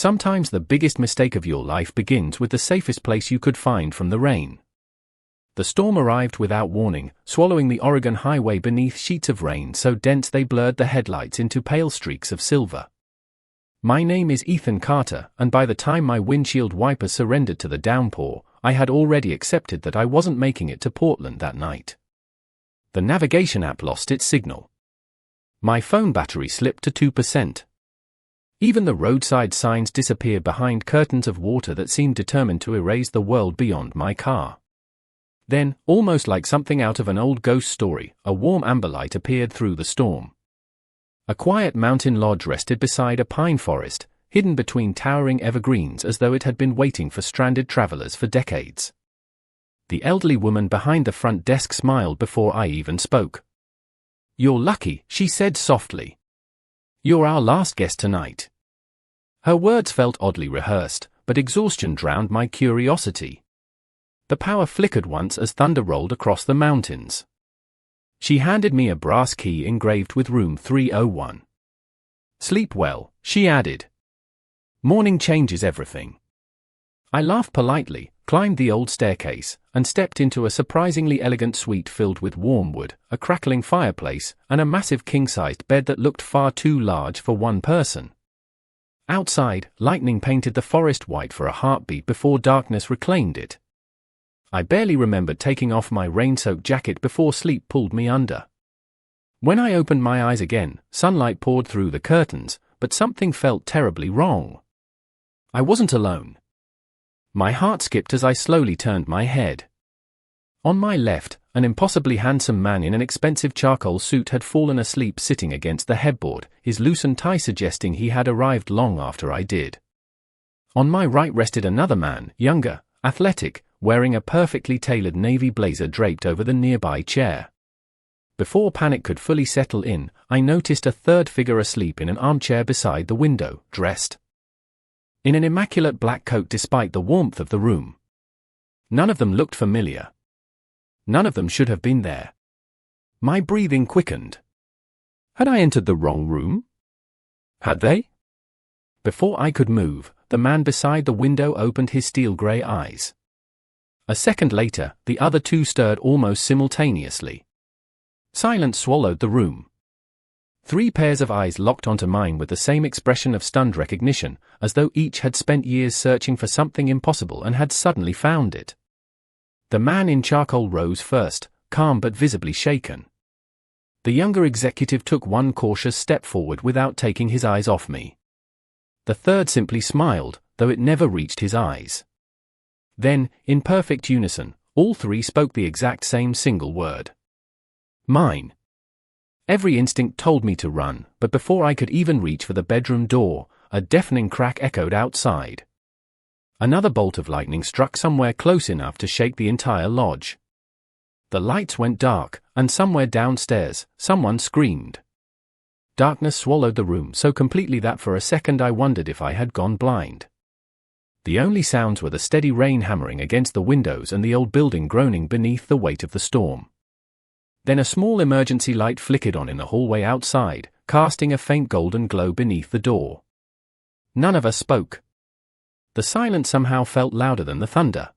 Sometimes the biggest mistake of your life begins with the safest place you could find from the rain. The storm arrived without warning, swallowing the Oregon highway beneath sheets of rain so dense they blurred the headlights into pale streaks of silver. My name is Ethan Carter, and by the time my windshield wipers surrendered to the downpour, I had already accepted that I wasn't making it to Portland that night. The navigation app lost its signal. My phone battery slipped to 2%. Even the roadside signs disappeared behind curtains of water that seemed determined to erase the world beyond my car. Then, almost like something out of an old ghost story, a warm amber light appeared through the storm. A quiet mountain lodge rested beside a pine forest, hidden between towering evergreens as though it had been waiting for stranded travelers for decades. The elderly woman behind the front desk smiled before I even spoke. "You're lucky," she said softly. "You're our last guest tonight." Her words felt oddly rehearsed, but exhaustion drowned my curiosity. The power flickered once as thunder rolled across the mountains. She handed me a brass key engraved with room 301. "Sleep well," she added. "Morning changes everything." I laughed politely, climbed the old staircase, and stepped into a surprisingly elegant suite filled with warm wood, a crackling fireplace, and a massive king-sized bed that looked far too large for one person. Outside, lightning painted the forest white for a heartbeat before darkness reclaimed it. I barely remembered taking off my rain-soaked jacket before sleep pulled me under. When I opened my eyes again, sunlight poured through the curtains, but something felt terribly wrong. I wasn't alone. My heart skipped as I slowly turned my head. On my left, an impossibly handsome man in an expensive charcoal suit had fallen asleep sitting against the headboard, his loosened tie suggesting he had arrived long after I did. On my right rested another man, younger, athletic, wearing a perfectly tailored navy blazer draped over the nearby chair. Before panic could fully settle in, I noticed a third figure asleep in an armchair beside the window, dressed in an immaculate black coat despite the warmth of the room. None of them looked familiar. None of them should have been there. My breathing quickened. Had I entered the wrong room? Had they? Before I could move, the man beside the window opened his steel-grey eyes. A second later, the other two stirred almost simultaneously. Silence swallowed the room. 3 pairs of eyes locked onto mine with the same expression of stunned recognition, as though each had spent years searching for something impossible and had suddenly found it. The man in charcoal rose first, calm but visibly shaken. The younger executive took one cautious step forward without taking his eyes off me. The third simply smiled, though it never reached his eyes. Then, in perfect unison, all 3 spoke the exact same single word. Mine. Every instinct told me to run, but before I could even reach for the bedroom door, a deafening crack echoed outside. Another bolt of lightning struck somewhere close enough to shake the entire lodge. The lights went dark, and somewhere downstairs, someone screamed. Darkness swallowed the room so completely that for a second I wondered if I had gone blind. The only sounds were the steady rain hammering against the windows and the old building groaning beneath the weight of the storm. Then a small emergency light flickered on in the hallway outside, casting a faint golden glow beneath the door. None of us spoke. The silence somehow felt louder than the thunder.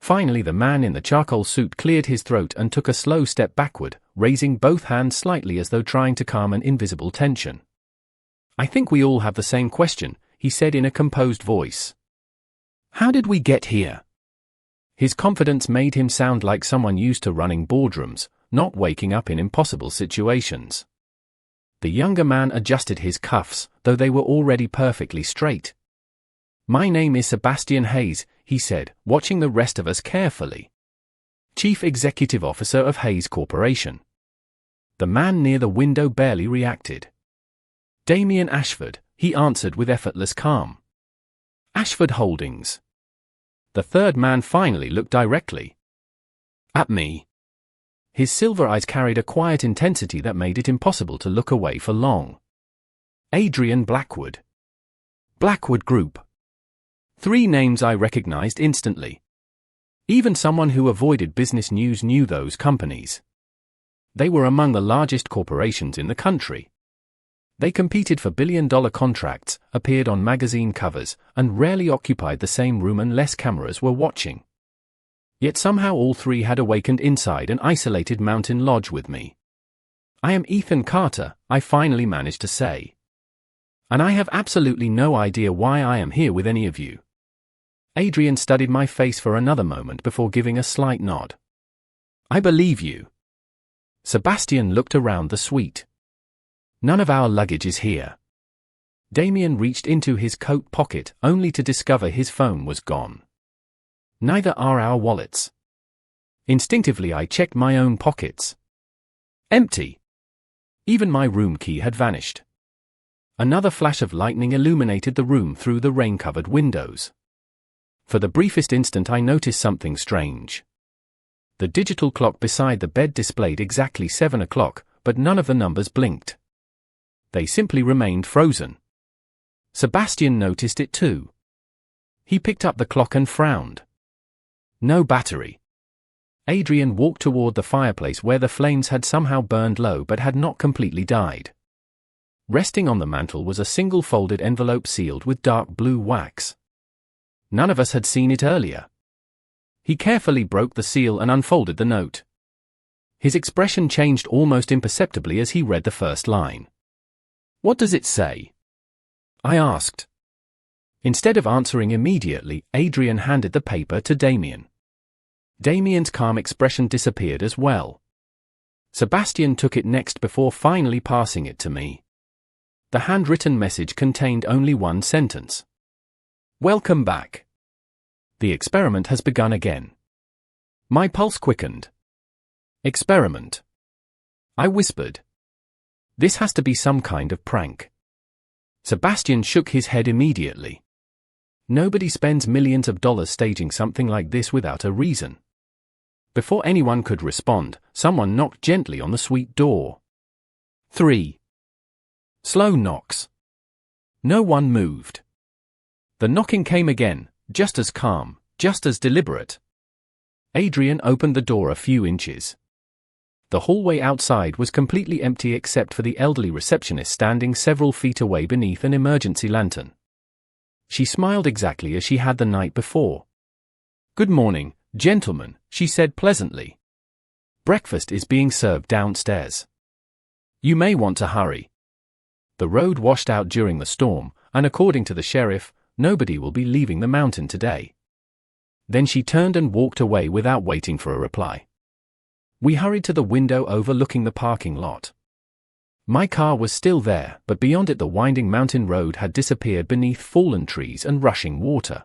Finally, the man in the charcoal suit cleared his throat and took a slow step backward, raising both hands slightly as though trying to calm an invisible tension. "I think we all have the same question," he said in a composed voice. "How did we get here?" His confidence made him sound like someone used to running boardrooms, not waking up in impossible situations. The younger man adjusted his cuffs, though they were already perfectly straight. "My name is Sebastian Hayes," he said, watching the rest of us carefully. "Chief Executive Officer of Hayes Corporation." The man near the window barely reacted. "Damien Ashford," he answered with effortless calm. "Ashford Holdings." The third man finally looked directly at me. His silver eyes carried a quiet intensity that made it impossible to look away for long. "Adrian Blackwood. Blackwood Group." 3 names I recognized instantly. Even someone who avoided business news knew those companies. They were among the largest corporations in the country. They competed for billion-dollar contracts, appeared on magazine covers, and rarely occupied the same room unless cameras were watching. Yet somehow all three had awakened inside an isolated mountain lodge with me. "I am Ethan Carter," I finally managed to say. "And I have absolutely no idea why I am here with any of you." Adrian studied my face for another moment before giving a slight nod. "I believe you." Sebastian looked around the suite. "None of our luggage is here." Damien reached into his coat pocket, only to discover his phone was gone. "Neither are our wallets." Instinctively I checked my own pockets. Empty. Even my room key had vanished. Another flash of lightning illuminated the room through the rain-covered windows. For the briefest instant I noticed something strange. The digital clock beside the bed displayed exactly 7 o'clock, but none of the numbers blinked. They simply remained frozen. Sebastian noticed it too. He picked up the clock and frowned. No battery. Adrian walked toward the fireplace where the flames had somehow burned low but had not completely died. Resting on the mantel was a single folded envelope sealed with dark blue wax. None of us had seen it earlier. He carefully broke the seal and unfolded the note. His expression changed almost imperceptibly as he read the first line. "What does it say?" I asked. Instead of answering immediately, Adrian handed the paper to Damien. Damien's calm expression disappeared as well. Sebastian took it next before finally passing it to me. The handwritten message contained only one sentence. "Welcome back. The experiment has begun again." My pulse quickened. "Experiment?" I whispered. "This has to be some kind of prank." Sebastian shook his head immediately. "Nobody spends millions of dollars staging something like this without a reason." Before anyone could respond, someone knocked gently on the suite door. 3. Slow knocks. No one moved. The knocking came again, just as calm, just as deliberate. Adrian opened the door a few inches. The hallway outside was completely empty except for the elderly receptionist standing several feet away beneath an emergency lantern. She smiled exactly as she had the night before. "Good morning, gentlemen," she said pleasantly. "Breakfast is being served downstairs. You may want to hurry. The road washed out during the storm, and according to the sheriff, nobody will be leaving the mountain today." Then she turned and walked away without waiting for a reply. We hurried to the window overlooking the parking lot. My car was still there, but beyond it the winding mountain road had disappeared beneath fallen trees and rushing water.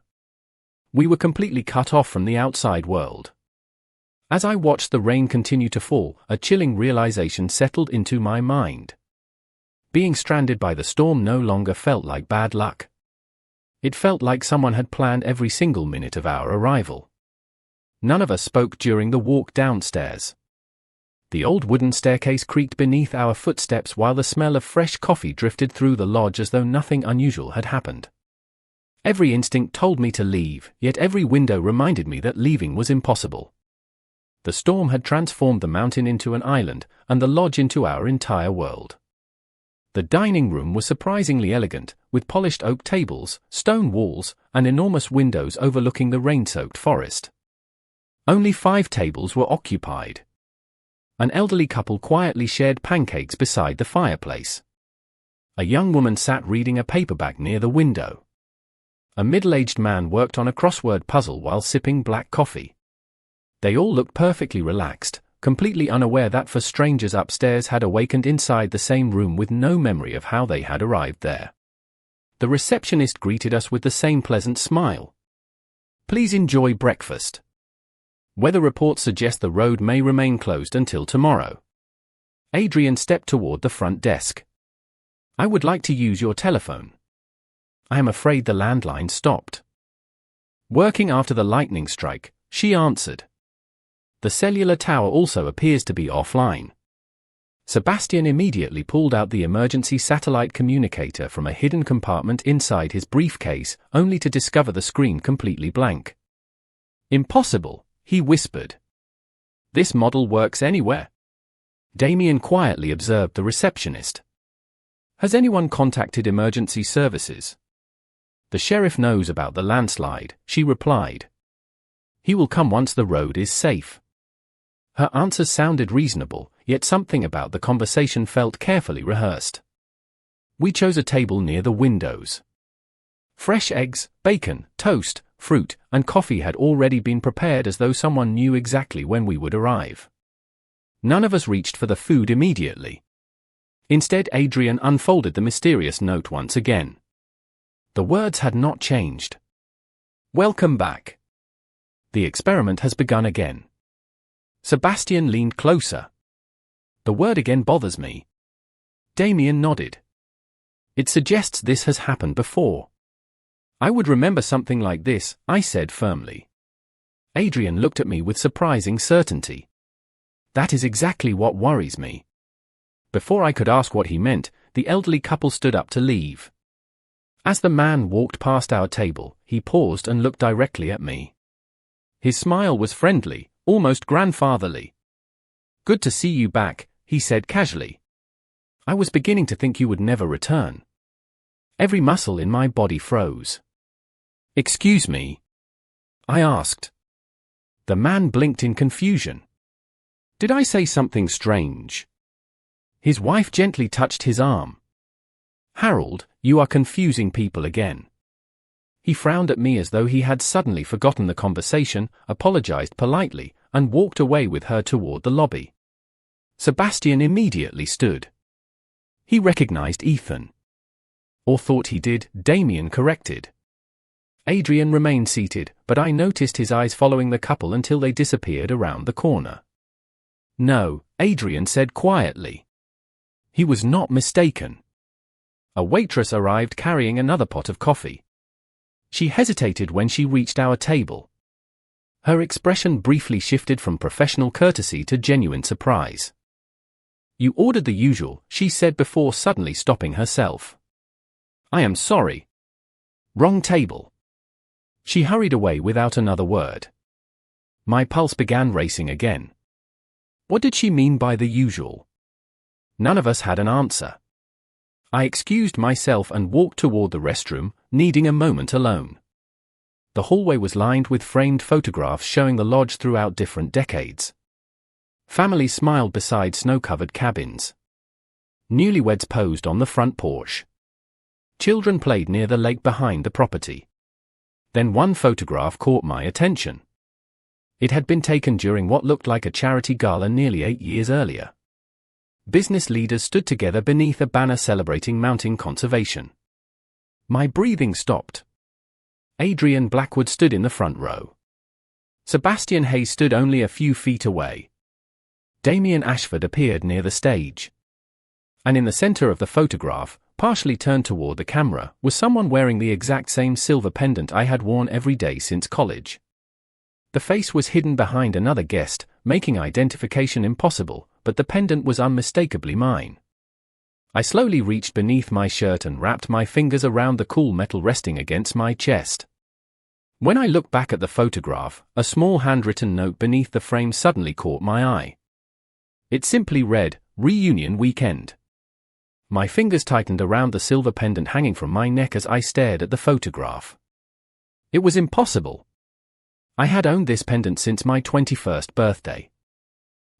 We were completely cut off from the outside world. As I watched the rain continue to fall, a chilling realization settled into my mind. Being stranded by the storm no longer felt like bad luck. It felt like someone had planned every single minute of our arrival. None of us spoke during the walk downstairs. The old wooden staircase creaked beneath our footsteps while the smell of fresh coffee drifted through the lodge as though nothing unusual had happened. Every instinct told me to leave, yet every window reminded me that leaving was impossible. The storm had transformed the mountain into an island, and the lodge into our entire world. The dining room was surprisingly elegant, with polished oak tables, stone walls, and enormous windows overlooking the rain-soaked forest. Only 5 tables were occupied. An elderly couple quietly shared pancakes beside the fireplace. A young woman sat reading a paperback near the window. A middle-aged man worked on a crossword puzzle while sipping black coffee. They all looked perfectly relaxed, completely unaware that four strangers upstairs had awakened inside the same room with no memory of how they had arrived there. The receptionist greeted us with the same pleasant smile. "Please enjoy breakfast. Weather reports suggest the road may remain closed until tomorrow." Adrian stepped toward the front desk. "I would like to use your telephone." I am afraid the landline stopped. "Working after the lightning strike," she answered. "The cellular tower also appears to be offline." Sebastian immediately pulled out the emergency satellite communicator from a hidden compartment inside his briefcase, only to discover the screen completely blank. "Impossible," he whispered. "This model works anywhere." Damien quietly observed the receptionist. Has anyone contacted emergency services? The sheriff knows about the landslide, she replied. He will come once the road is safe. Her answers sounded reasonable, yet something about the conversation felt carefully rehearsed. We chose a table near the windows. Fresh eggs, bacon, toast, fruit, and coffee had already been prepared as though someone knew exactly when we would arrive. None of us reached for the food immediately. Instead, Adrian unfolded the mysterious note once again. The words had not changed. Welcome back. The experiment has begun again. Sebastian leaned closer. The word again bothers me. Damien nodded. It suggests this has happened before. I would remember something like this, I said firmly. Adrian looked at me with surprising certainty. That is exactly what worries me. Before I could ask what he meant, the elderly couple stood up to leave. As the man walked past our table, he paused and looked directly at me. His smile was friendly, almost grandfatherly. Good to see you back, he said casually. I was beginning to think you would never return. Every muscle in my body froze. Excuse me? I asked. The man blinked in confusion. Did I say something strange? His wife gently touched his arm. Harold, you are confusing people again. He frowned at me as though he had suddenly forgotten the conversation, apologized politely, and walked away with her toward the lobby. Sebastian immediately stood. He recognized Ethan. Or thought he did, Damien corrected. Adrian remained seated, but I noticed his eyes following the couple until they disappeared around the corner. No, Adrian said quietly. He was not mistaken. A waitress arrived carrying another pot of coffee. She hesitated when she reached our table. Her expression briefly shifted from professional courtesy to genuine surprise. You ordered the usual, she said before suddenly stopping herself. I am sorry. Wrong table. She hurried away without another word. My pulse began racing again. What did she mean by the usual? None of us had an answer. I excused myself and walked toward the restroom, needing a moment alone. The hallway was lined with framed photographs showing the lodge throughout different decades. Families smiled beside snow-covered cabins. Newlyweds posed on the front porch. Children played near the lake behind the property. Then one photograph caught my attention. It had been taken during what looked like a charity gala nearly 8 years earlier. Business leaders stood together beneath a banner celebrating mountain conservation. My breathing stopped. Adrian Blackwood stood in the front row. Sebastian Hayes stood only a few feet away. Damien Ashford appeared near the stage. And in the center of the photograph, partially turned toward the camera, was someone wearing the exact same silver pendant I had worn every day since college. The face was hidden behind another guest, making identification impossible, but the pendant was unmistakably mine. I slowly reached beneath my shirt and wrapped my fingers around the cool metal resting against my chest. When I looked back at the photograph, a small handwritten note beneath the frame suddenly caught my eye. It simply read, "Reunion Weekend." My fingers tightened around the silver pendant hanging from my neck as I stared at the photograph. It was impossible. I had owned this pendant since my 21st birthday.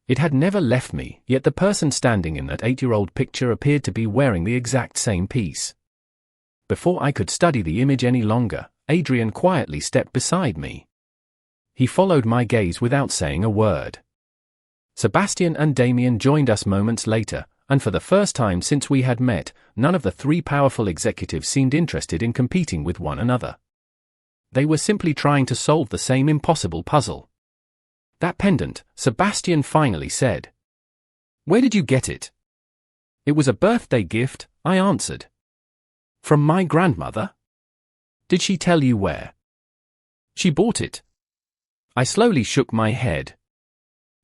It had never left me, yet the person standing in that 8-year-old picture appeared to be wearing the exact same piece. Before I could study the image any longer, Adrian quietly stepped beside me. He followed my gaze without saying a word. Sebastian and Damien joined us moments later, and for the first time since we had met, none of the three powerful executives seemed interested in competing with one another. They were simply trying to solve the same impossible puzzle. That pendant, Sebastian finally said. Where did you get it? It was a birthday gift, I answered. From my grandmother? Did she tell you where? She bought it. I slowly shook my head.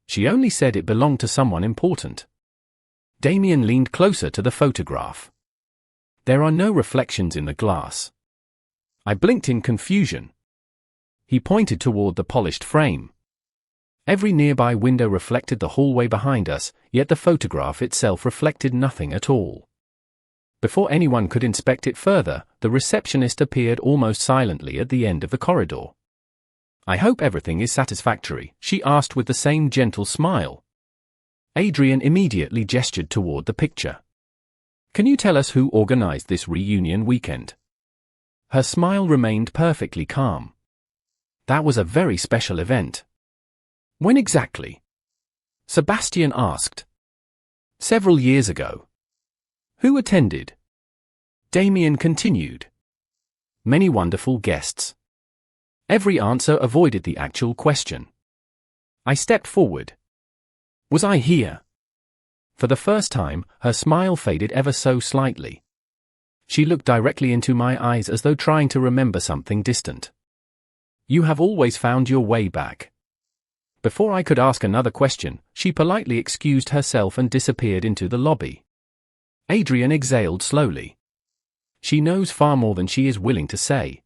She only said it belonged to someone important. Damien leaned closer to the photograph. There are no reflections in the glass. I blinked in confusion. He pointed toward the polished frame. Every nearby window reflected the hallway behind us, yet the photograph itself reflected nothing at all. Before anyone could inspect it further, the receptionist appeared almost silently at the end of the corridor. "I hope everything is satisfactory," she asked with the same gentle smile. Adrian immediately gestured toward the picture. "Can you tell us who organized this reunion weekend?" Her smile remained perfectly calm. "That was a very special event." "When exactly?" Sebastian asked. "Several years ago." "Who attended?" Damien continued. "Many wonderful guests." Every answer avoided the actual question. I stepped forward. "Was I here?" For the first time, her smile faded ever so slightly. She looked directly into my eyes as though trying to remember something distant. "You have always found your way back." Before I could ask another question, she politely excused herself and disappeared into the lobby. Adrian exhaled slowly. She knows far more than she is willing to say.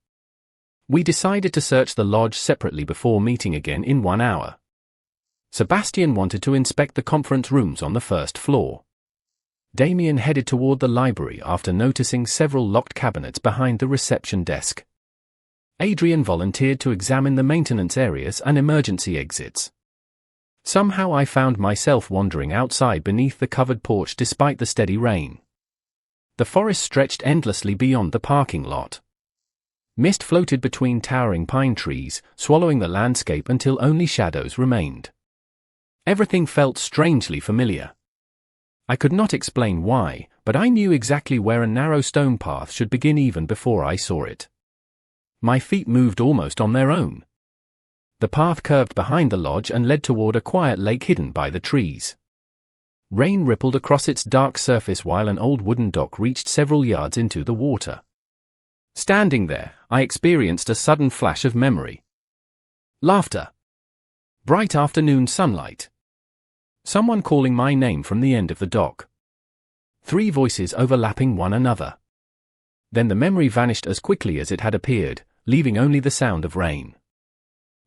We decided to search the lodge separately before meeting again in 1 hour. Sebastian wanted to inspect the conference rooms on the first floor. Damien headed toward the library after noticing several locked cabinets behind the reception desk. Adrian volunteered to examine the maintenance areas and emergency exits. Somehow I found myself wandering outside beneath the covered porch despite the steady rain. The forest stretched endlessly beyond the parking lot. Mist floated between towering pine trees, swallowing the landscape until only shadows remained. Everything felt strangely familiar. I could not explain why, but I knew exactly where a narrow stone path should begin even before I saw it. My feet moved almost on their own. The path curved behind the lodge and led toward a quiet lake hidden by the trees. Rain rippled across its dark surface while an old wooden dock reached several yards into the water. Standing there, I experienced a sudden flash of memory. Laughter. Bright afternoon sunlight. Someone calling my name from the end of the dock. 3 voices overlapping one another. Then the memory vanished as quickly as it had appeared, leaving only the sound of rain.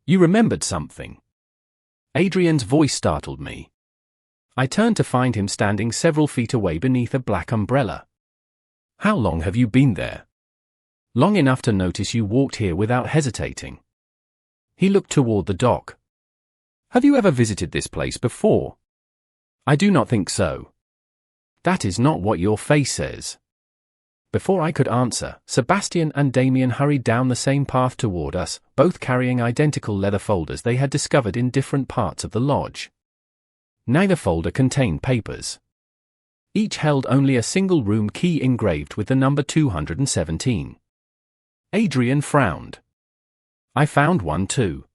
"You remembered something." Adrian's voice startled me. I turned to find him standing several feet away beneath a black umbrella. "How long have you been there?" "Long enough to notice you walked here without hesitating." He looked toward the dock. "Have you ever visited this place before?" "I do not think so." "That is not what your face says." Before I could answer, Sebastian and Damien hurried down the same path toward us, both carrying identical leather folders they had discovered in different parts of the lodge. Neither folder contained papers. Each held only a single room key engraved with the number 217. Adrian frowned. "I found one too."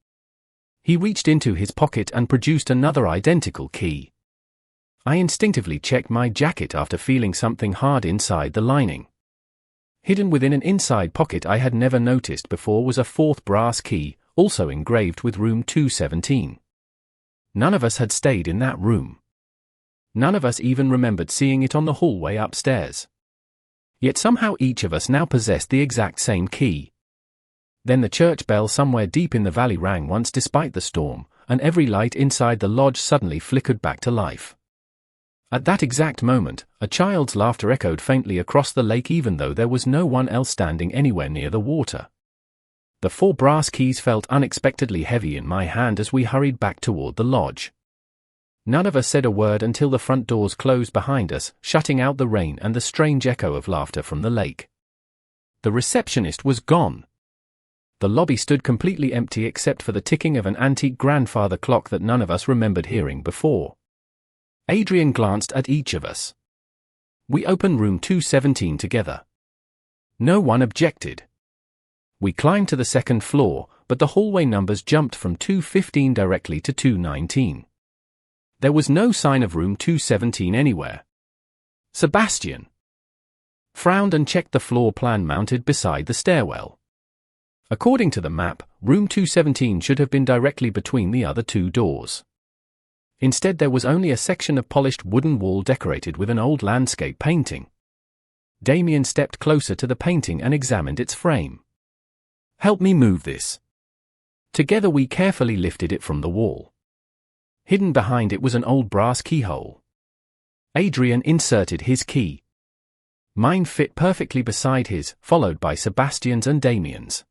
He reached into his pocket and produced another identical key. I instinctively checked my jacket after feeling something hard inside the lining. Hidden within an inside pocket I had never noticed before was a 4th brass key, also engraved with room 217. None of us had stayed in that room. None of us even remembered seeing it on the hallway upstairs. Yet somehow each of us now possessed the exact same key. Then the church bell somewhere deep in the valley rang once despite the storm, and every light inside the lodge suddenly flickered back to life. At that exact moment, a child's laughter echoed faintly across the lake even though there was no one else standing anywhere near the water. The 4 brass keys felt unexpectedly heavy in my hand as we hurried back toward the lodge. None of us said a word until the front doors closed behind us, shutting out the rain and the strange echo of laughter from the lake. The receptionist was gone. The lobby stood completely empty except for the ticking of an antique grandfather clock that none of us remembered hearing before. Adrian glanced at each of us. We opened room 217 together. No one objected. We climbed to the 2nd floor, but the hallway numbers jumped from 215 directly to 219. There was no sign of room 217 anywhere. Sebastian frowned and checked the floor plan mounted beside the stairwell. According to the map, room 217 should have been directly between the other 2 doors. Instead there was only a section of polished wooden wall decorated with an old landscape painting. Damien stepped closer to the painting and examined its frame. "Help me move this." Together we carefully lifted it from the wall. Hidden behind it was an old brass keyhole. Adrian inserted his key. Mine fit perfectly beside his, followed by Sebastian's and Damien's.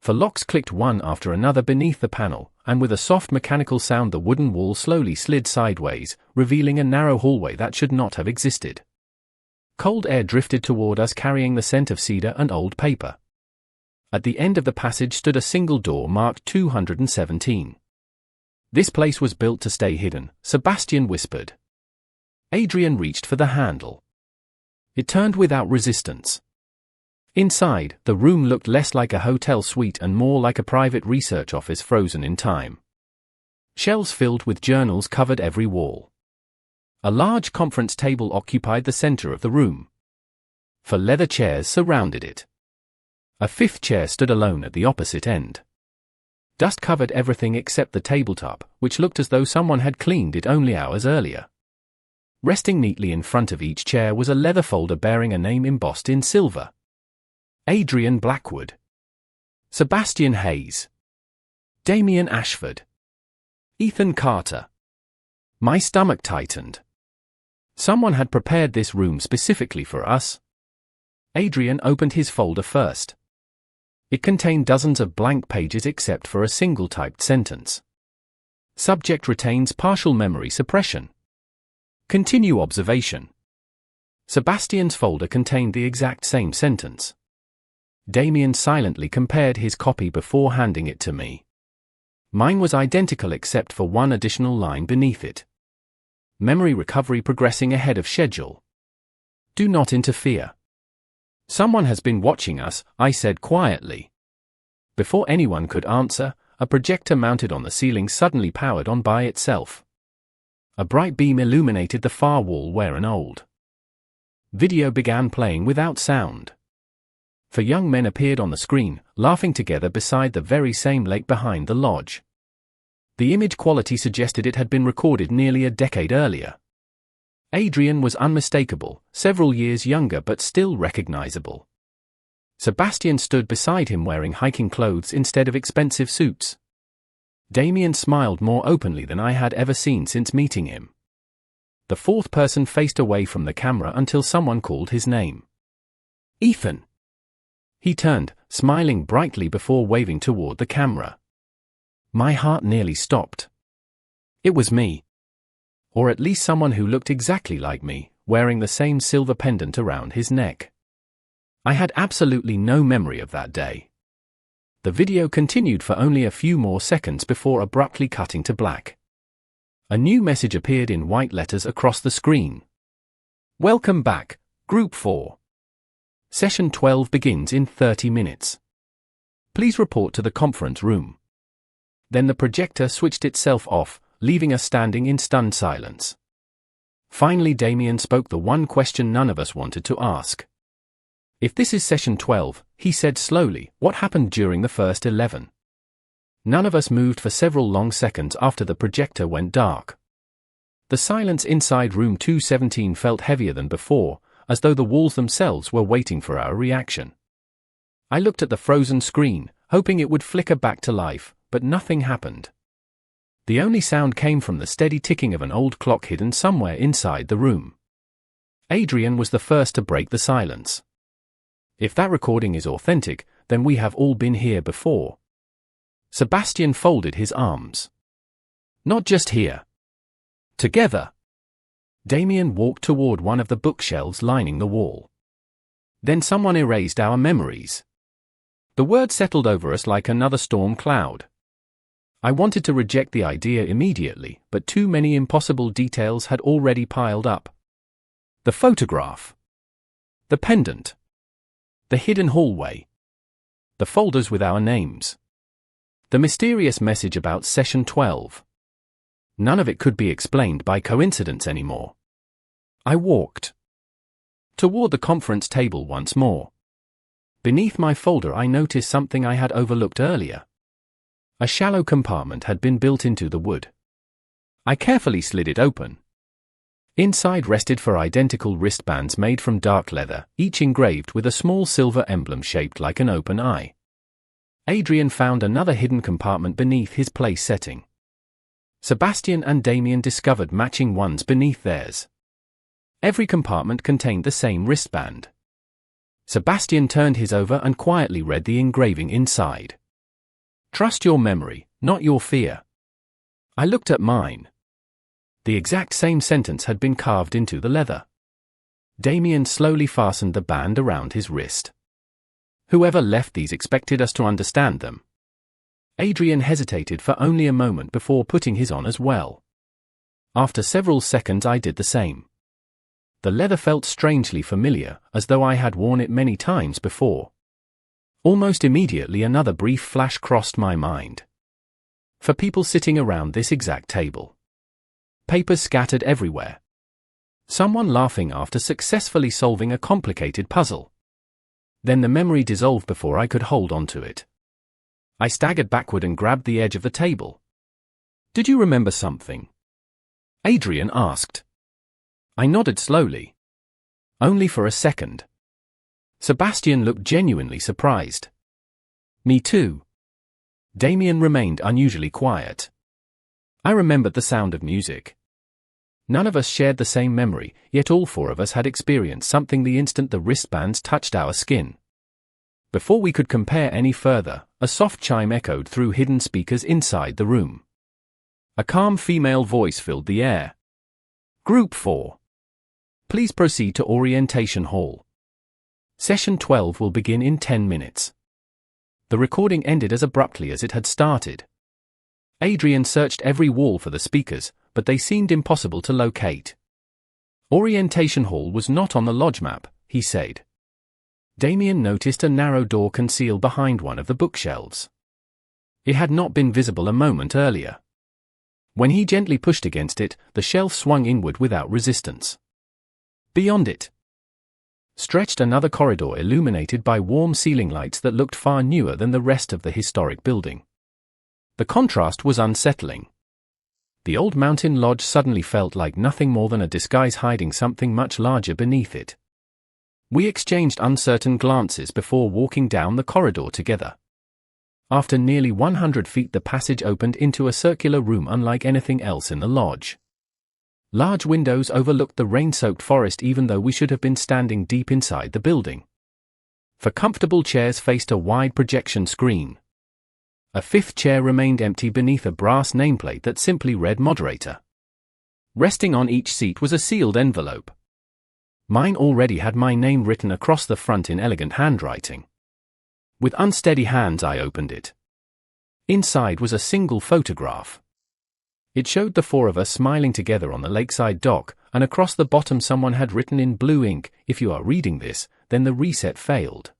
The locks clicked one after another beneath the panel, and with a soft mechanical sound the wooden wall slowly slid sideways, revealing a narrow hallway that should not have existed. Cold air drifted toward us carrying the scent of cedar and old paper. At the end of the passage stood a single door marked 217. This place was built to stay hidden, Sebastian whispered. Adrian reached for the handle. It turned without resistance. Inside, the room looked less like a hotel suite and more like a private research office frozen in time. Shelves filled with journals covered every wall. A large conference table occupied the center of the room. 4 leather chairs surrounded it. A 5th chair stood alone at the opposite end. Dust covered everything except the tabletop, which looked as though someone had cleaned it only hours earlier. Resting neatly in front of each chair was a leather folder bearing a name embossed in silver. Adrian Blackwood. Sebastian Hayes. Damien Ashford. Ethan Carter. My stomach tightened. Someone had prepared this room specifically for us. Adrian opened his folder first. It contained dozens of blank pages except for a single typed sentence. Subject retains partial memory suppression. Continue observation. Sebastian's folder contained the exact same sentence. Damien silently compared his copy before handing it to me. Mine was identical except for one additional line beneath it. Memory recovery progressing ahead of schedule. Do not interfere. Someone has been watching us, I said quietly. Before anyone could answer, a projector mounted on the ceiling suddenly powered on by itself. A bright beam illuminated the far wall where an old video began playing without sound. 4 young men appeared on the screen, laughing together beside the very same lake behind the lodge. The image quality suggested it had been recorded nearly a decade earlier. Adrian was unmistakable, several years younger but still recognizable. Sebastian stood beside him wearing hiking clothes instead of expensive suits. Damien smiled more openly than I had ever seen since meeting him. The 4th person faced away from the camera until someone called his name. Ethan. He turned, smiling brightly before waving toward the camera. My heart nearly stopped. It was me. Or at least someone who looked exactly like me, wearing the same silver pendant around his neck. I had absolutely no memory of that day. The video continued for only a few more seconds before abruptly cutting to black. A new message appeared in white letters across the screen. Welcome back, Group 4. Session 12 begins in 30 minutes. Please report to the conference room. Then the projector switched itself off, leaving us standing in stunned silence. Finally Damien spoke the one question none of us wanted to ask. If this is session 12, he said slowly, what happened during the first 11? None of us moved for several long seconds after the projector went dark. The silence inside room 217 felt heavier than before, as though the walls themselves were waiting for our reaction. I looked at the frozen screen, hoping it would flicker back to life, but nothing happened. The only sound came from the steady ticking of an old clock hidden somewhere inside the room. Adrian was the first to break the silence. If that recording is authentic, then we have all been here before. Sebastian folded his arms. Not just here. Together. Damien walked toward one of the bookshelves lining the wall. Then someone erased our memories. The word settled over us like another storm cloud. I wanted to reject the idea immediately, but too many impossible details had already piled up. The photograph. The pendant. The hidden hallway. The folders with our names. The mysterious message about session 12. None of it could be explained by coincidence anymore. I walked toward the conference table once more. Beneath my folder I noticed something I had overlooked earlier. A shallow compartment had been built into the wood. I carefully slid it open. Inside rested 4 identical wristbands made from dark leather, each engraved with a small silver emblem shaped like an open eye. Adrian found another hidden compartment beneath his place setting. Sebastian and Damien discovered matching ones beneath theirs. Every compartment contained the same wristband. Sebastian turned his over and quietly read the engraving inside. "Trust your memory, not your fear." I looked at mine. The exact same sentence had been carved into the leather. Damien slowly fastened the band around his wrist. Whoever left these expected us to understand them. Adrian hesitated for only a moment before putting his on as well. After several seconds I did the same. The leather felt strangely familiar, as though I had worn it many times before. Almost immediately another brief flash crossed my mind. For people sitting around this exact table. Papers scattered everywhere. Someone laughing after successfully solving a complicated puzzle. Then the memory dissolved before I could hold on to it. I staggered backward and grabbed the edge of the table. "Did you remember something?" Adrian asked. I nodded slowly. Only for a second. Sebastian looked genuinely surprised. "Me too." Damien remained unusually quiet. I remembered the sound of music. None of us shared the same memory, yet all four of us had experienced something the instant the wristbands touched our skin. Before we could compare any further, a soft chime echoed through hidden speakers inside the room. A calm female voice filled the air. "Group 4. Please proceed to Orientation Hall. Session 12 will begin in 10 minutes. The recording ended as abruptly as it had started. Adrian searched every wall for the speakers, but they seemed impossible to locate. Orientation Hall was not on the lodge map, he said. Damien noticed a narrow door concealed behind one of the bookshelves. It had not been visible a moment earlier. When he gently pushed against it, the shelf swung inward without resistance. Beyond it stretched another corridor illuminated by warm ceiling lights that looked far newer than the rest of the historic building. The contrast was unsettling. The old mountain lodge suddenly felt like nothing more than a disguise hiding something much larger beneath it. We exchanged uncertain glances before walking down the corridor together. After nearly 100 feet, the passage opened into a circular room unlike anything else in the lodge. Large windows overlooked the rain-soaked forest even though we should have been standing deep inside the building. Four comfortable chairs faced a wide projection screen. A fifth chair remained empty beneath a brass nameplate that simply read "Moderator." Resting on each seat was a sealed envelope. Mine already had my name written across the front in elegant handwriting. With unsteady hands I opened it. Inside was a single photograph. It showed the four of us smiling together on the lakeside dock, and across the bottom someone had written in blue ink, "If you are reading this, then the reset failed."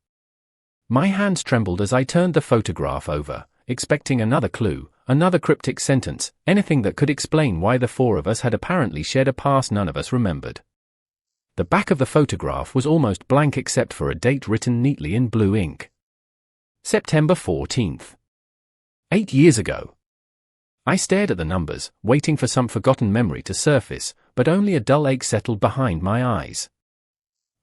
My hands trembled as I turned the photograph over, expecting another clue, another cryptic sentence, anything that could explain why the four of us had apparently shared a past none of us remembered. The back of the photograph was almost blank except for a date written neatly in blue ink. September 14th. 8 years ago. I stared at the numbers, waiting for some forgotten memory to surface, but only a dull ache settled behind my eyes.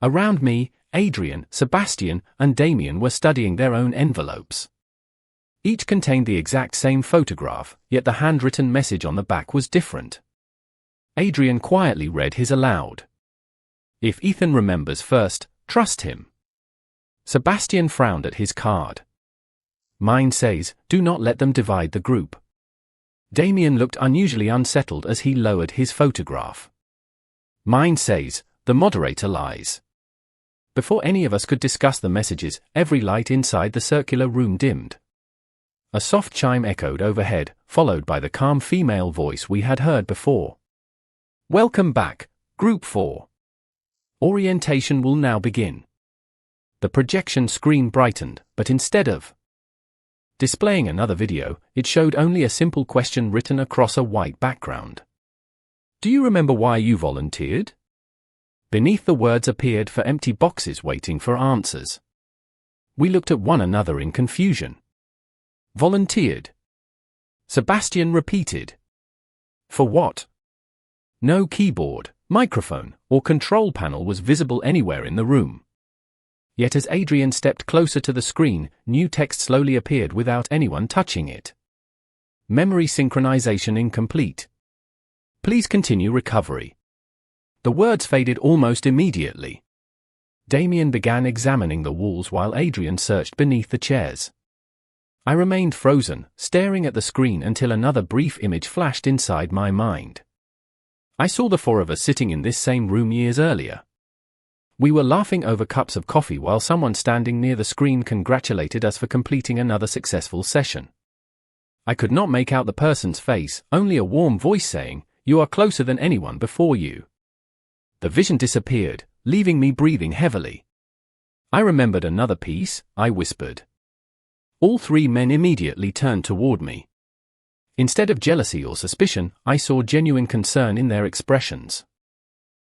Around me, Adrian, Sebastian, and Damien were studying their own envelopes. Each contained the exact same photograph, yet the handwritten message on the back was different. Adrian quietly read his aloud. "If Ethan remembers first, trust him." Sebastian frowned at his card. Mine says, "Do not let them divide the group." Damien looked unusually unsettled as he lowered his photograph. Mine says, "The moderator lies." Before any of us could discuss the messages, every light inside the circular room dimmed. A soft chime echoed overhead, followed by the calm female voice we had heard before. "Welcome back, Group 4. Orientation will now begin." The projection screen brightened, but instead of displaying another video, it showed only a simple question written across a white background. "Do you remember why you volunteered?" Beneath the words appeared four empty boxes waiting for answers. We looked at one another in confusion. "Volunteered?" Sebastian repeated. "For what?" No keyboard, microphone, or control panel was visible anywhere in the room. Yet as Adrian stepped closer to the screen, new text slowly appeared without anyone touching it. "Memory synchronization incomplete. Please continue recovery." The words faded almost immediately. Damien began examining the walls while Adrian searched beneath the chairs. I remained frozen, staring at the screen until another brief image flashed inside my mind. I saw the four of us sitting in this same room years earlier. We were laughing over cups of coffee while someone standing near the screen congratulated us for completing another successful session. I could not make out the person's face, only a warm voice saying, "You are closer than anyone before you." The vision disappeared, leaving me breathing heavily. "I remembered another piece," I whispered. All three men immediately turned toward me. Instead of jealousy or suspicion, I saw genuine concern in their expressions.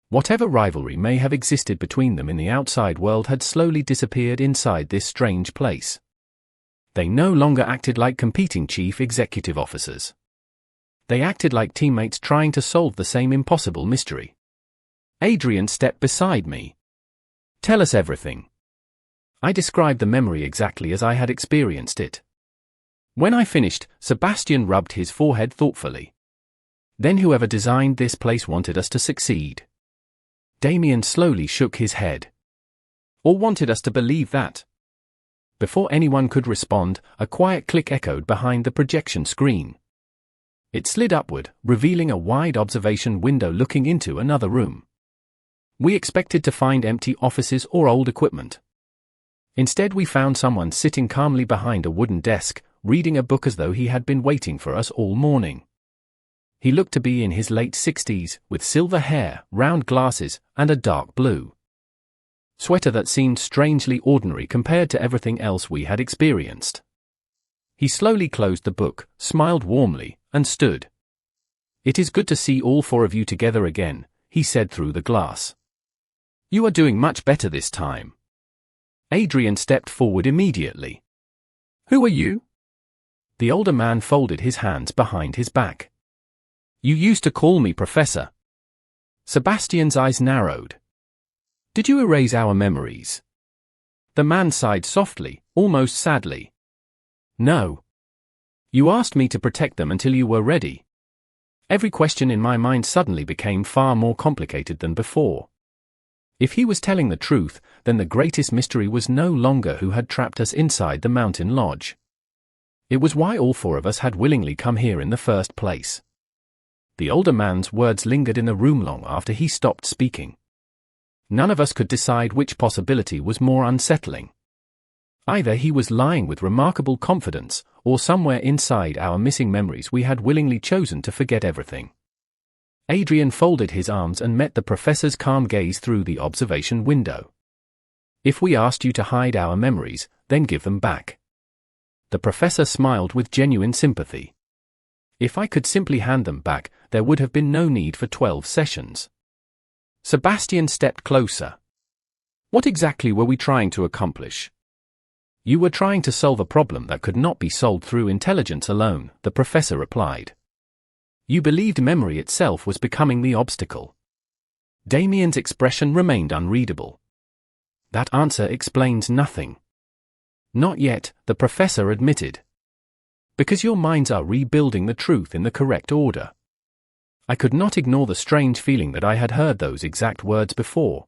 Whatever rivalry may have existed between them in the outside world had slowly disappeared inside this strange place. They no longer acted like competing chief executive officers. They acted like teammates trying to solve the same impossible mystery. Adrian stepped beside me. "Tell us everything." I described the memory exactly as I had experienced it. When I finished, Sebastian rubbed his forehead thoughtfully. "Then whoever designed this place wanted us to succeed." Damien slowly shook his head. "Or wanted us to believe that." Before anyone could respond, a quiet click echoed behind the projection screen. It slid upward, revealing a wide observation window looking into another room. We expected to find empty offices or old equipment. Instead, we found someone sitting calmly behind a wooden desk, reading a book as though he had been waiting for us all morning. He looked to be in his late 60s, with silver hair, round glasses, and a dark blue sweater that seemed strangely ordinary compared to everything else we had experienced. He slowly closed the book, smiled warmly, and stood. "It is good to see all four of you together again," he said through the glass. "You are doing much better this time." Adrian stepped forward immediately. "Who are you?" The older man folded his hands behind his back. "You used to call me Professor." Sebastian's eyes narrowed. "Did you erase our memories?" The man sighed softly, almost sadly. "No. You asked me to protect them until you were ready." Every question in my mind suddenly became far more complicated than before. If he was telling the truth, then the greatest mystery was no longer who had trapped us inside the mountain lodge. It was why all four of us had willingly come here in the first place. The older man's words lingered in the room long after he stopped speaking. None of us could decide which possibility was more unsettling. Either he was lying with remarkable confidence, or somewhere inside our missing memories we had willingly chosen to forget everything. Adrian folded his arms and met the professor's calm gaze through the observation window. "If we asked you to hide our memories, then give them back." The professor smiled with genuine sympathy. "If I could simply hand them back, there would have been no need for 12 sessions." Sebastian stepped closer. "What exactly were we trying to accomplish?" "You were trying to solve a problem that could not be solved through intelligence alone," the professor replied. "You believed memory itself was becoming the obstacle." Damien's expression remained unreadable. "That answer explains nothing." "Not yet," the professor admitted. "Because your minds are rebuilding the truth in the correct order." I could not ignore the strange feeling that I had heard those exact words before.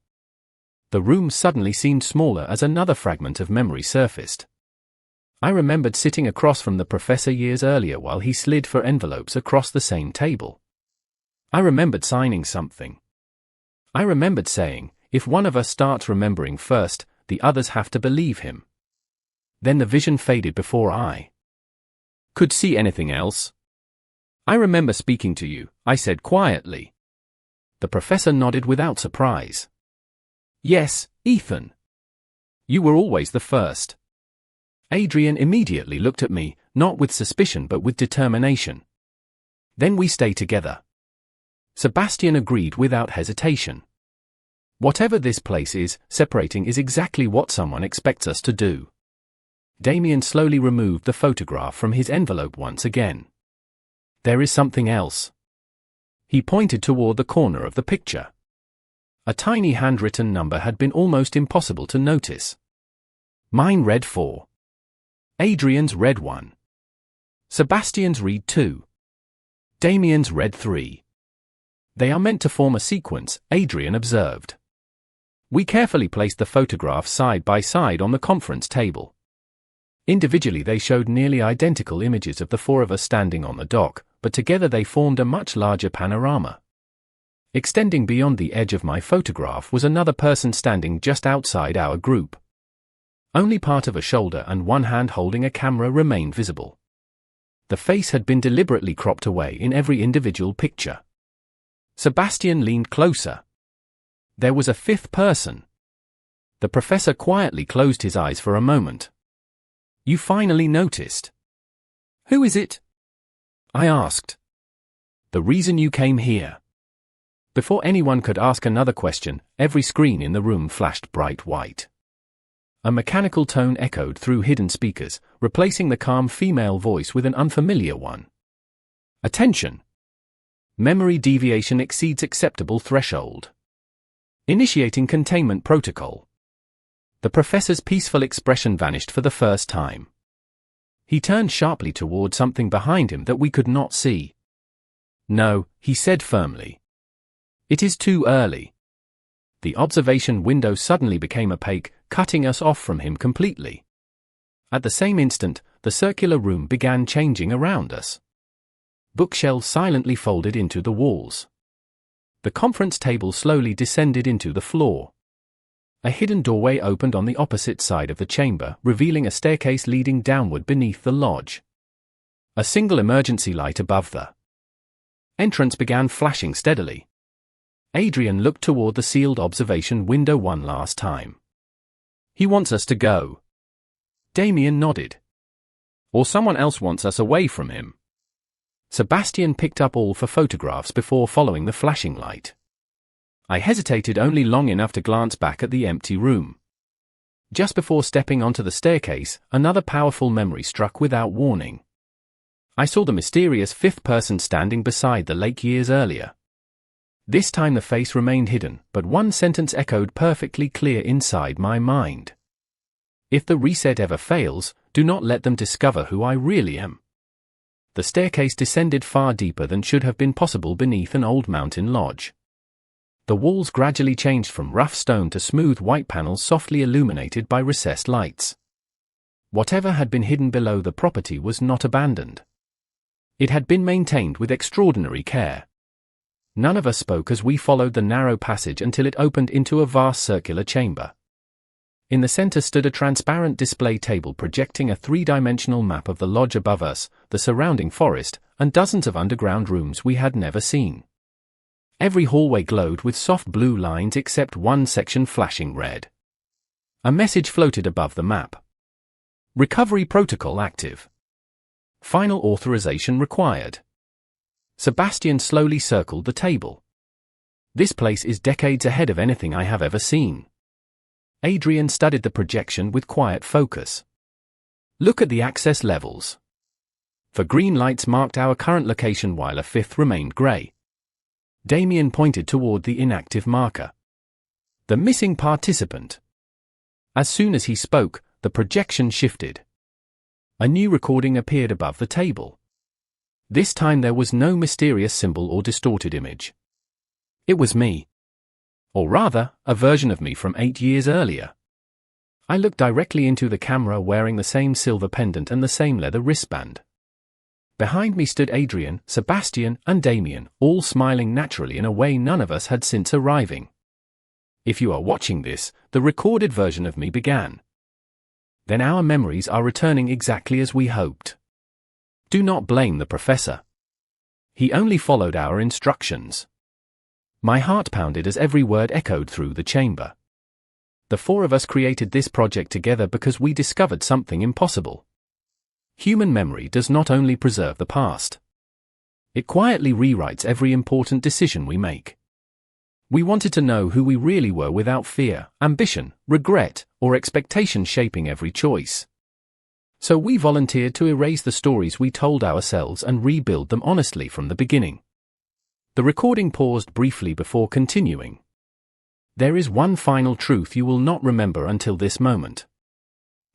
The room suddenly seemed smaller as another fragment of memory surfaced. I remembered sitting across from the professor years earlier while he slid for envelopes across the same table. I remembered signing something. I remembered saying, "If one of us starts remembering first, the others have to believe him." Then the vision faded before I could see anything else. "I remember speaking to you," I said quietly. The professor nodded without surprise. "Yes, Ethan. You were always the first." Adrian immediately looked at me, not with suspicion but with determination. "Then we stay together." Sebastian agreed without hesitation. "Whatever this place is, separating is exactly what someone expects us to do." Damien slowly removed the photograph from his envelope once again. "There is something else." He pointed toward the corner of the picture. A tiny handwritten number had been almost impossible to notice. Mine read 4. Adrian's read 1. Sebastian's read 2. Damien's read 3. They are meant to form a sequence, Adrian observed. We carefully placed the photographs side by side on the conference table. Individually they showed nearly identical images of the four of us standing on the dock, but together they formed a much larger panorama. Extending beyond the edge of my photograph was another person standing just outside our group. Only part of a shoulder and one hand holding a camera remained visible. The face had been deliberately cropped away in every individual picture. Sebastian leaned closer. There was a fifth person. The professor quietly closed his eyes for a moment. You finally noticed. Who is it? I asked. The reason you came here. Before anyone could ask another question, every screen in the room flashed bright white. A mechanical tone echoed through hidden speakers, replacing the calm female voice with an unfamiliar one. Attention! Memory deviation exceeds acceptable threshold. Initiating containment protocol. The professor's peaceful expression vanished for the first time. He turned sharply toward something behind him that we could not see. No, he said firmly. It is too early. The observation window suddenly became opaque, cutting us off from him completely. At the same instant, the circular room began changing around us. Bookshelves silently folded into the walls. The conference table slowly descended into the floor. A hidden doorway opened on the opposite side of the chamber, revealing a staircase leading downward beneath the lodge. A single emergency light above the entrance began flashing steadily. Adrian looked toward the sealed observation window one last time. He wants us to go. Damien nodded. Or someone else wants us away from him. Sebastian picked up all four photographs before following the flashing light. I hesitated only long enough to glance back at the empty room. Just before stepping onto the staircase, another powerful memory struck without warning. I saw the mysterious fifth person standing beside the lake years earlier. This time the face remained hidden, but one sentence echoed perfectly clear inside my mind. If the reset ever fails, do not let them discover who I really am. The staircase descended far deeper than should have been possible beneath an old mountain lodge. The walls gradually changed from rough stone to smooth white panels softly illuminated by recessed lights. Whatever had been hidden below the property was not abandoned. It had been maintained with extraordinary care. None of us spoke as we followed the narrow passage until it opened into a vast circular chamber. In the center stood a transparent display table projecting a three-dimensional map of the lodge above us, the surrounding forest, and dozens of underground rooms we had never seen. Every hallway glowed with soft blue lines except one section flashing red. A message floated above the map. Recovery protocol active. Final authorization required. Sebastian slowly circled the table. This place is decades ahead of anything I have ever seen. Adrian studied the projection with quiet focus. Look at the access levels. 4 green lights marked our current location while a fifth remained grey. Damien pointed toward the inactive marker. The missing participant. As soon as he spoke, the projection shifted. A new recording appeared above the table. This time there was no mysterious symbol or distorted image. It was me. Or rather, a version of me from 8 years earlier. I looked directly into the camera wearing the same silver pendant and the same leather wristband. Behind me stood Adrian, Sebastian, and Damien, all smiling naturally in a way none of us had since arriving. If you are watching this, the recorded version of me began. Then our memories are returning exactly as we hoped. Do not blame the professor. He only followed our instructions. My heart pounded as every word echoed through the chamber. The 4 of us created this project together because we discovered something impossible. Human memory does not only preserve the past. It quietly rewrites every important decision we make. We wanted to know who we really were without fear, ambition, regret, or expectation shaping every choice. So we volunteered to erase the stories we told ourselves and rebuild them honestly from the beginning. The recording paused briefly before continuing. There is one final truth you will not remember until this moment.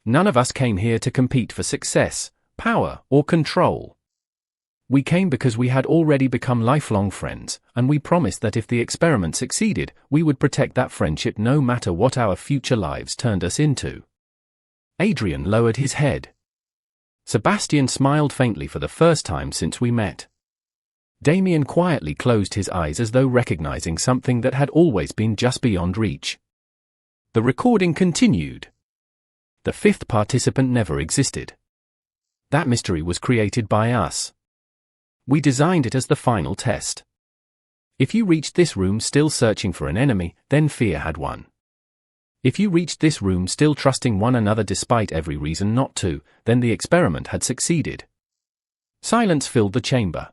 None of us came here to compete for success, power, or control. We came because we had already become lifelong friends, and we promised that if the experiment succeeded, we would protect that friendship no matter what our future lives turned us into. Adrian lowered his head. Sebastian smiled faintly for the first time since we met. Damien quietly closed his eyes as though recognizing something that had always been just beyond reach. The recording continued. The fifth participant never existed. That mystery was created by us. We designed it as the final test. If you reached this room still searching for an enemy, then fear had won. If you reached this room still trusting one another despite every reason not to, then the experiment had succeeded. Silence filled the chamber.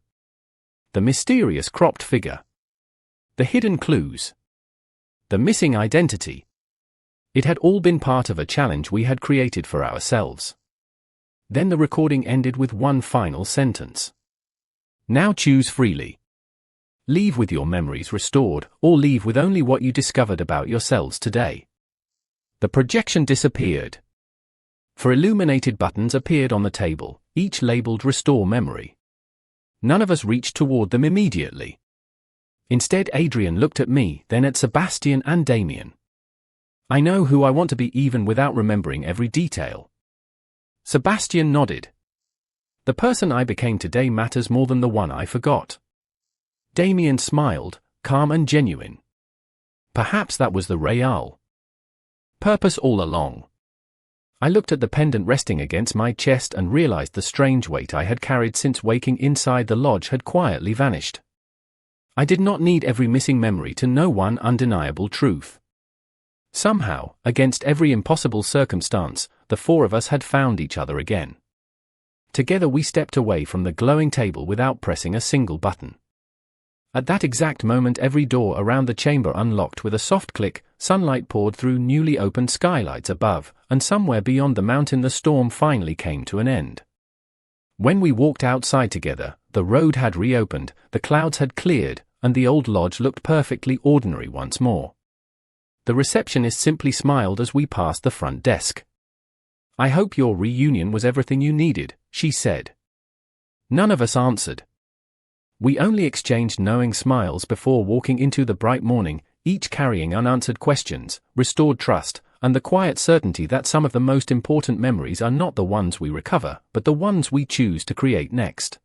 The mysterious cropped figure. The hidden clues. The missing identity. It had all been part of a challenge we had created for ourselves. Then the recording ended with one final sentence. Now choose freely. Leave with your memories restored, or leave with only what you discovered about yourselves today. The projection disappeared. 4 illuminated buttons appeared on the table, each labeled Restore Memory. None of us reached toward them immediately. Instead, Adrian looked at me, then at Sebastian and Damien. I know who I want to be even without remembering every detail. Sebastian nodded. The person I became today matters more than the one I forgot. Damien smiled, calm and genuine. Perhaps that was the real purpose all along. I looked at the pendant resting against my chest and realized the strange weight I had carried since waking inside the lodge had quietly vanished. I did not need every missing memory to know one undeniable truth. Somehow, against every impossible circumstance, the 4 of us had found each other again. Together we stepped away from the glowing table without pressing a single button. At that exact moment every door around the chamber unlocked with a soft click, sunlight poured through newly opened skylights above, and somewhere beyond the mountain the storm finally came to an end. When we walked outside together, the road had reopened, the clouds had cleared, and the old lodge looked perfectly ordinary once more. The receptionist simply smiled as we passed the front desk. I hope your reunion was everything you needed, she said. None of us answered. We only exchanged knowing smiles before walking into the bright morning, each carrying unanswered questions, restored trust, and the quiet certainty that some of the most important memories are not the ones we recover, but the ones we choose to create next.